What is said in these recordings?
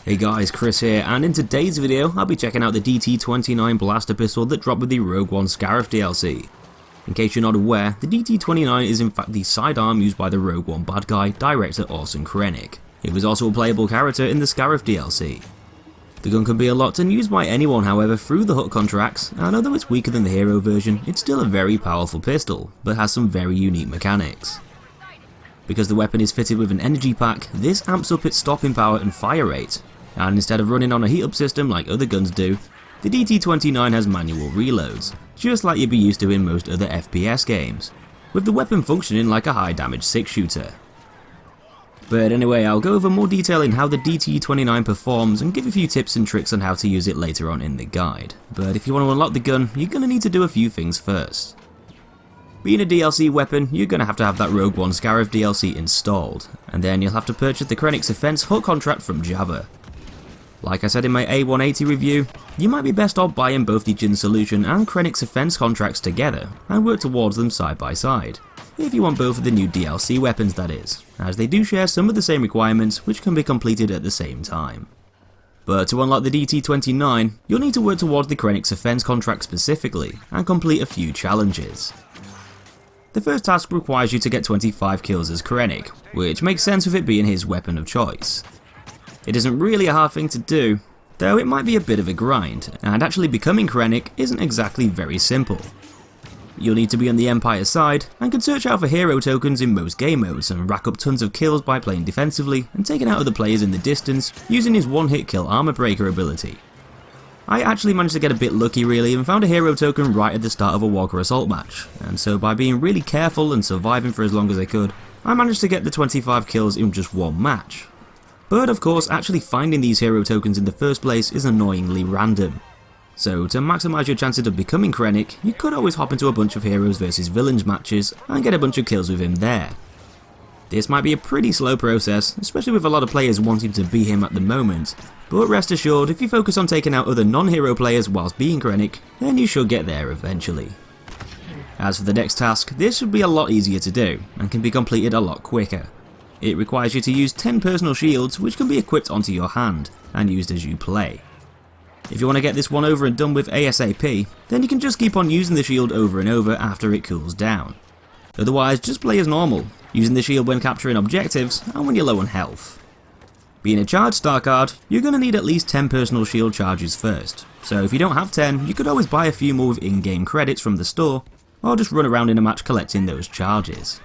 Hey guys, Chris here, and in today's video I'll be checking out the DT-29 blaster pistol that dropped with the Rogue One Scarif DLC. In case you're not aware, the DT-29 is in fact the sidearm used by the Rogue One bad guy, Director Orson Krennic. It was also a playable character in the Scarif DLC. The gun can be a lot and used by anyone however through the Hutt contracts, and although it's weaker than the hero version, it's still a very powerful pistol, but has some very unique mechanics. Because the weapon is fitted with an energy pack, this amps up its stopping power and fire rate, and instead of running on a heat up system like other guns do, the DT-29 has manual reloads, just like you'd be used to in most other FPS games, with the weapon functioning like a high damage 6-shooter. But anyway, I'll go over more detail in how the DT-29 performs and give a few tips and tricks on how to use it later on in the guide, but if you want to unlock the gun, you're going to need to do a few things first. Being a DLC weapon, you're going to have that Rogue One Scarif DLC installed, and then you'll have to purchase the Krennics Offence Hutt contract from Jabba. Like I said in my A180 review, you might be best off buying both the Jin Solution and Krennics Offence contracts together, and work towards them side by side, if you want both of the new DLC weapons that is, as they do share some of the same requirements which can be completed at the same time. But to unlock the DT-29, you'll need to work towards the Krennics Offence contract specifically, and complete a few challenges. The first task requires you to get 25 kills as Krennic, which makes sense with it being his weapon of choice. It isn't really a hard thing to do, though it might be a bit of a grind, and actually becoming Krennic isn't exactly very simple. You'll need to be on the Empire side, and can search out for hero tokens in most game modes and rack up tons of kills by playing defensively and taking out other players in the distance using his one-hit kill armor breaker ability. I actually managed to get a bit lucky really and found a hero token right at the start of a Walker Assault match, and so by being really careful and surviving for as long as I could, I managed to get the 25 kills in just one match. But of course, actually finding these hero tokens in the first place is annoyingly random. So to maximise your chances of becoming Krennic, you could always hop into a bunch of heroes versus villains matches and get a bunch of kills with him there. This might be a pretty slow process, especially with a lot of players wanting to be him at the moment, but rest assured if you focus on taking out other non-hero players whilst being Krennic, then you should get there eventually. As for the next task, this should be a lot easier to do, and can be completed a lot quicker. It requires you to use 10 personal shields which can be equipped onto your hand, and used as you play. If you want to get this one over and done with ASAP, then you can just keep on using the shield over and over after it cools down. Otherwise, just play as normal, using the shield when capturing objectives and when you're low on health. Being a charged star card, you're going to need at least 10 personal shield charges first, so if you don't have 10, you could always buy a few more with in-game credits from the store, or just run around in a match collecting those charges.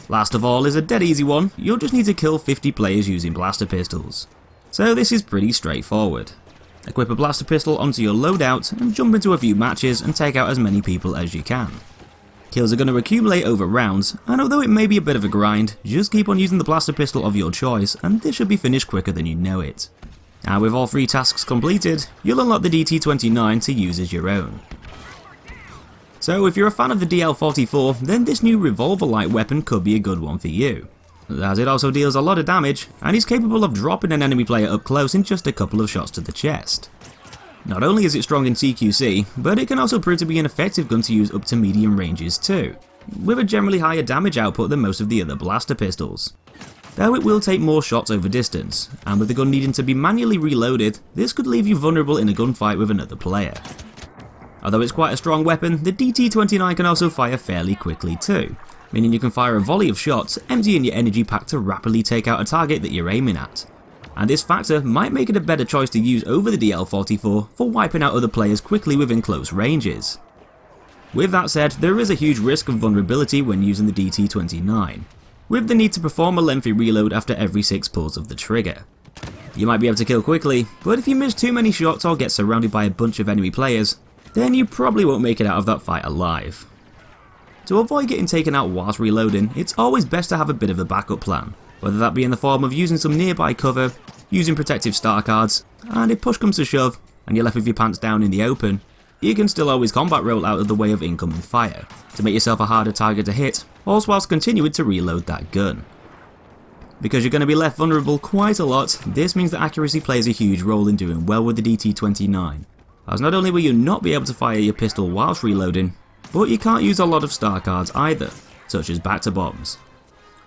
Last of all is a dead easy one, you'll just need to kill 50 players using blaster pistols. So this is pretty straightforward. Equip a blaster pistol onto your loadout and jump into a few matches and take out as many people as you can. Kills are going to accumulate over rounds, and although it may be a bit of a grind, just keep on using the blaster pistol of your choice and this should be finished quicker than you know it. And with all 3 tasks completed, you'll unlock the DT-29 to use as your own. So if you're a fan of the DL-44, then this new revolver light weapon could be a good one for you, as it also deals a lot of damage and is capable of dropping an enemy player up close in just a couple of shots to the chest. Not only is it strong in CQC, but it can also prove to be an effective gun to use up to medium ranges too, with a generally higher damage output than most of the other blaster pistols. Though it will take more shots over distance, and with the gun needing to be manually reloaded, this could leave you vulnerable in a gunfight with another player. Although it's quite a strong weapon, the DT-29 can also fire fairly quickly too, meaning you can fire a volley of shots, emptying your energy pack to rapidly take out a target that you're aiming at. And this factor might make it a better choice to use over the DL-44 for wiping out other players quickly within close ranges. With that said, there is a huge risk of vulnerability when using the DT-29, with the need to perform a lengthy reload after every 6 pulls of the trigger. You might be able to kill quickly, but if you miss too many shots or get surrounded by a bunch of enemy players, then you probably won't make it out of that fight alive. To avoid getting taken out whilst reloading, it's always best to have a bit of a backup plan, whether that be in the form of using some nearby cover, using protective star cards, and if push comes to shove and you're left with your pants down in the open, you can still always combat roll out of the way of incoming fire, to make yourself a harder target to hit, also whilst continuing to reload that gun. Because you're going to be left vulnerable quite a lot, this means that accuracy plays a huge role in doing well with the DT-29, as not only will you not be able to fire your pistol whilst reloading, but you can't use a lot of star cards either, such as back to bombs.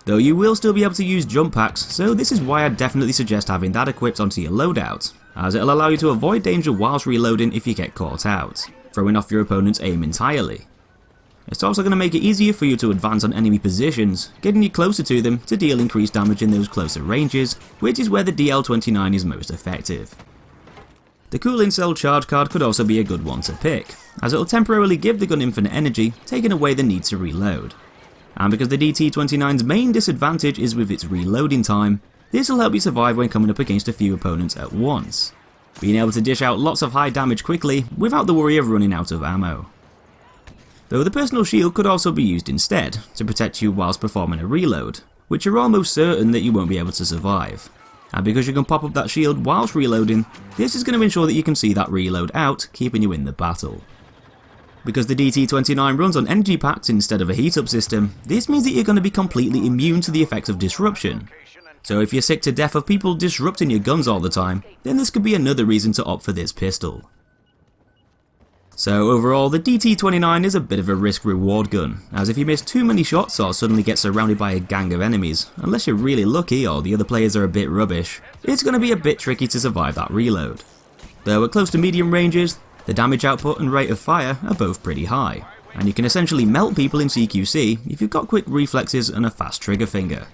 Though you will still be able to use jump packs, so this is why I definitely suggest having that equipped onto your loadout, as it'll allow you to avoid danger whilst reloading if you get caught out, throwing off your opponent's aim entirely. It's also going to make it easier for you to advance on enemy positions, getting you closer to them to deal increased damage in those closer ranges, which is where the DL29 is most effective. The Cooling Cell charge card could also be a good one to pick, as it'll temporarily give the gun infinite energy, taking away the need to reload. And because the DT29's main disadvantage is with its reloading time, this will help you survive when coming up against a few opponents at once, being able to dish out lots of high damage quickly without the worry of running out of ammo. Though the personal shield could also be used instead, to protect you whilst performing a reload, which you're almost certain that you won't be able to survive. And because you can pop up that shield whilst reloading, this is going to ensure that you can see that reload out, keeping you in the battle. Because the DT29 runs on energy packs instead of a heat up system, this means that you're going to be completely immune to the effects of disruption. So if you're sick to death of people disrupting your guns all the time, then this could be another reason to opt for this pistol. So overall, the DT29 is a bit of a risk-reward gun, as if you miss too many shots or suddenly get surrounded by a gang of enemies, unless you're really lucky or the other players are a bit rubbish, it's going to be a bit tricky to survive that reload. Though at close to medium ranges, the damage output and rate of fire are both pretty high, and you can essentially melt people in CQC if you've got quick reflexes and a fast trigger finger.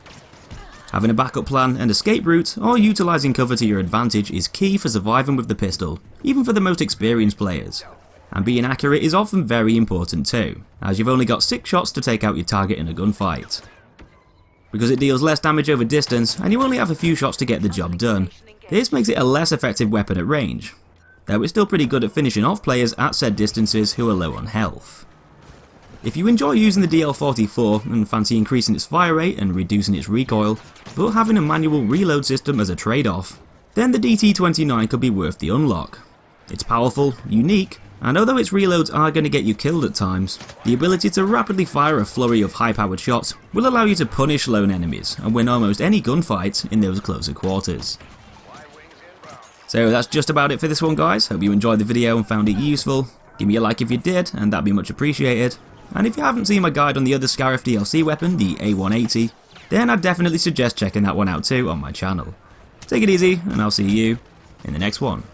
Having a backup plan and escape route, or utilising cover to your advantage is key for surviving with the pistol, even for the most experienced players. And being accurate is often very important too, as you've only got 6 shots to take out your target in a gunfight. Because it deals less damage over distance, and you only have a few shots to get the job done, this makes it a less effective weapon at range, though it's still pretty good at finishing off players at said distances who are low on health. If you enjoy using the DL44 and fancy increasing its fire rate and reducing its recoil, but having a manual reload system as a trade-off, then the DT29 could be worth the unlock. It's powerful, unique, and although its reloads are going to get you killed at times, the ability to rapidly fire a flurry of high-powered shots will allow you to punish lone enemies and win almost any gunfight in those closer quarters. So that's just about it for this one, guys. Hope you enjoyed the video and found it useful. Give me a like if you did, and that'd be much appreciated. And if you haven't seen my guide on the other Scarif DLC weapon, the A180, then I'd definitely suggest checking that one out too on my channel. Take it easy, and I'll see you in the next one.